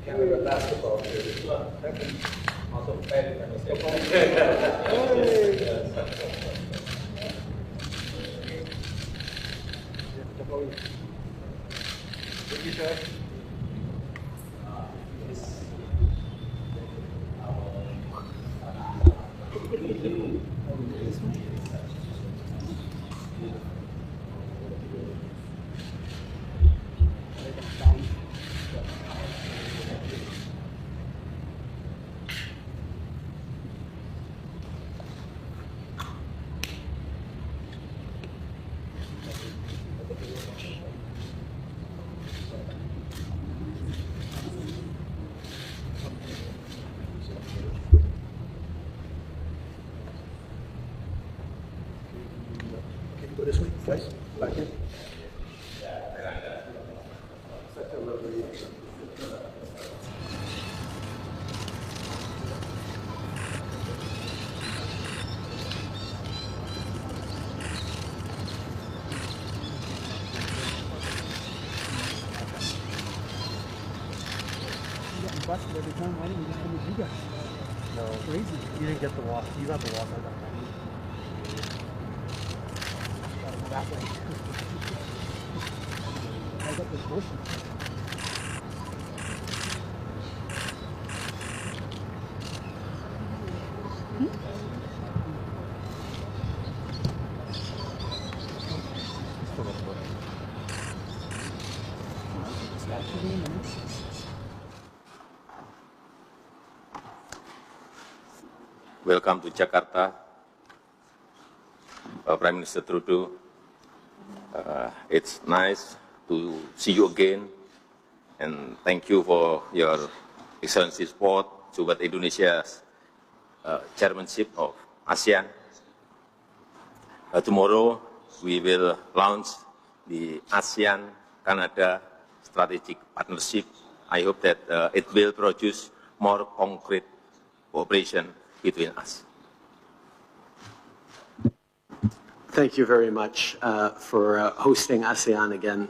Canada basketball here. Also, Go this way, guys. Back in. Busted every time. Why didn't we just come with you guys? No. Crazy. You didn't get the walk. You got the walk. I got that. That way. I got this bush. Still got the bush. That should be a minute. Welcome to Jakarta, Prime Minister Trudeau. It's nice to see you again, and thank you for your excellency support toward Indonesia's chairmanship of ASEAN. Tomorrow, we will launch the ASEAN-Canada Strategic Partnership. I hope that it will produce more concrete cooperation between us. Thank you very much for hosting ASEAN again,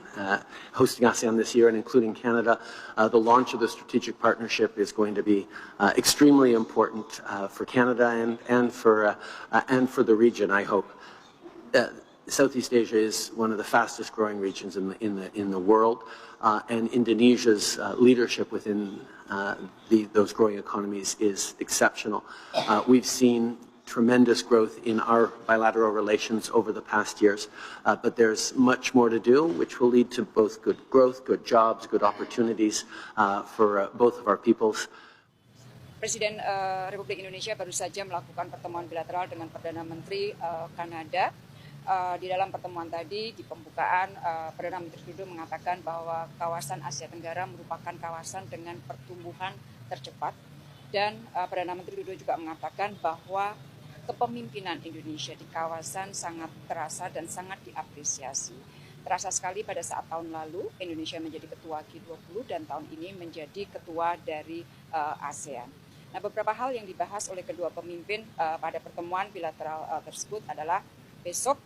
hosting ASEAN this year and including Canada. The launch of the strategic partnership is going to be extremely important for Canada and for the region, I hope. Southeast Asia is one of the fastest growing regions in the world, and Indonesia's leadership within those growing economies is exceptional. We've seen tremendous growth in our bilateral relations over the past years, but there's much more to do, which will lead to both good growth, good jobs, good opportunities for both of our peoples. Presiden Republik Indonesia baru saja melakukan pertemuan bilateral dengan Perdana Menteri Kanada. Di dalam pertemuan tadi, di pembukaan, Perdana Menteri Trudeau mengatakan bahwa kawasan Asia Tenggara merupakan kawasan dengan pertumbuhan tercepat. Dan Perdana Menteri Trudeau juga mengatakan bahwa kepemimpinan Indonesia di kawasan sangat terasa dan sangat diapresiasi. Terasa sekali pada saat tahun lalu Indonesia menjadi ketua G20 dan tahun ini menjadi ketua dari ASEAN. Nah, beberapa hal yang dibahas oleh kedua pemimpin pada pertemuan bilateral tersebut adalah besok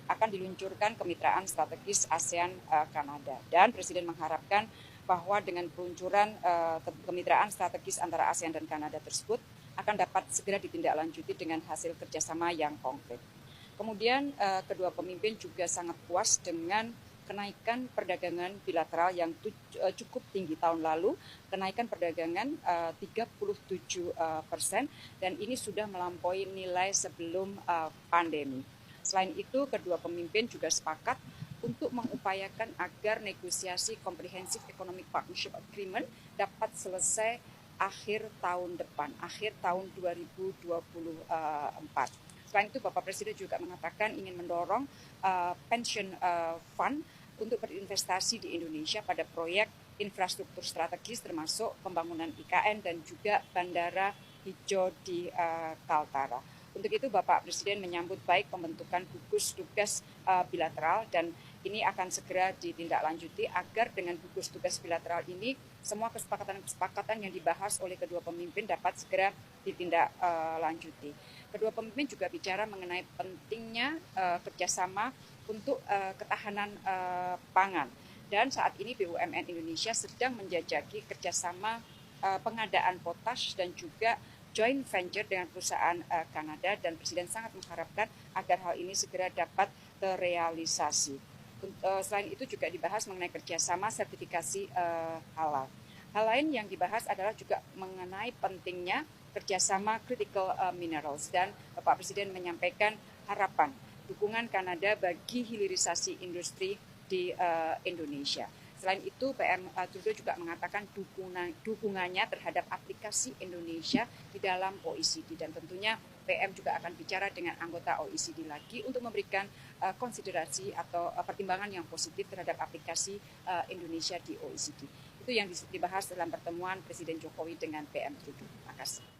akan diluncurkan kemitraan strategis ASEAN-Kanada. Dan Presiden mengharapkan bahwa dengan peluncuran kemitraan strategis antara ASEAN dan Kanada tersebut akan dapat segera ditindaklanjuti dengan hasil kerjasama yang konkret. Kemudian kedua pemimpin juga sangat puas dengan kenaikan perdagangan bilateral yang cukup tinggi tahun lalu, kenaikan perdagangan 37%, dan ini sudah melampaui nilai sebelum pandemi. Selain itu, kedua pemimpin juga sepakat untuk mengupayakan agar negosiasi Comprehensive Economic Partnership Agreement dapat selesai akhir tahun depan, akhir tahun 2024. Selain itu, Bapak Presiden juga mengatakan ingin mendorong pension fund untuk berinvestasi di Indonesia pada proyek infrastruktur strategis termasuk pembangunan IKN dan juga bandara hijau di Kaltara. Untuk itu Bapak Presiden menyambut baik pembentukan gugus tugas bilateral dan ini akan segera ditindaklanjuti agar dengan gugus tugas bilateral ini semua kesepakatan-kesepakatan yang dibahas oleh kedua pemimpin dapat segera ditindaklanjuti. Kedua pemimpin juga bicara mengenai pentingnya kerjasama untuk ketahanan pangan. Dan saat ini BUMN Indonesia sedang menjajaki kerjasama pengadaan potash dan juga joint venture dengan perusahaan Kanada, dan Presiden sangat mengharapkan agar hal ini segera dapat terrealisasi. Selain itu juga dibahas mengenai kerjasama sertifikasi halal. Hal lain yang dibahas adalah juga mengenai pentingnya kerjasama critical minerals, dan Bapak Presiden menyampaikan harapan dukungan Kanada bagi hilirisasi industri di Indonesia. Selain itu, PM Trudeau juga mengatakan dukungannya terhadap aplikasi Indonesia di dalam OECD, dan tentunya PM juga akan bicara dengan anggota OECD lagi untuk memberikan konsiderasi atau pertimbangan yang positif terhadap aplikasi Indonesia di OECD. Itu yang dibahas dalam pertemuan Presiden Jokowi dengan PM Trudeau. Terima kasih.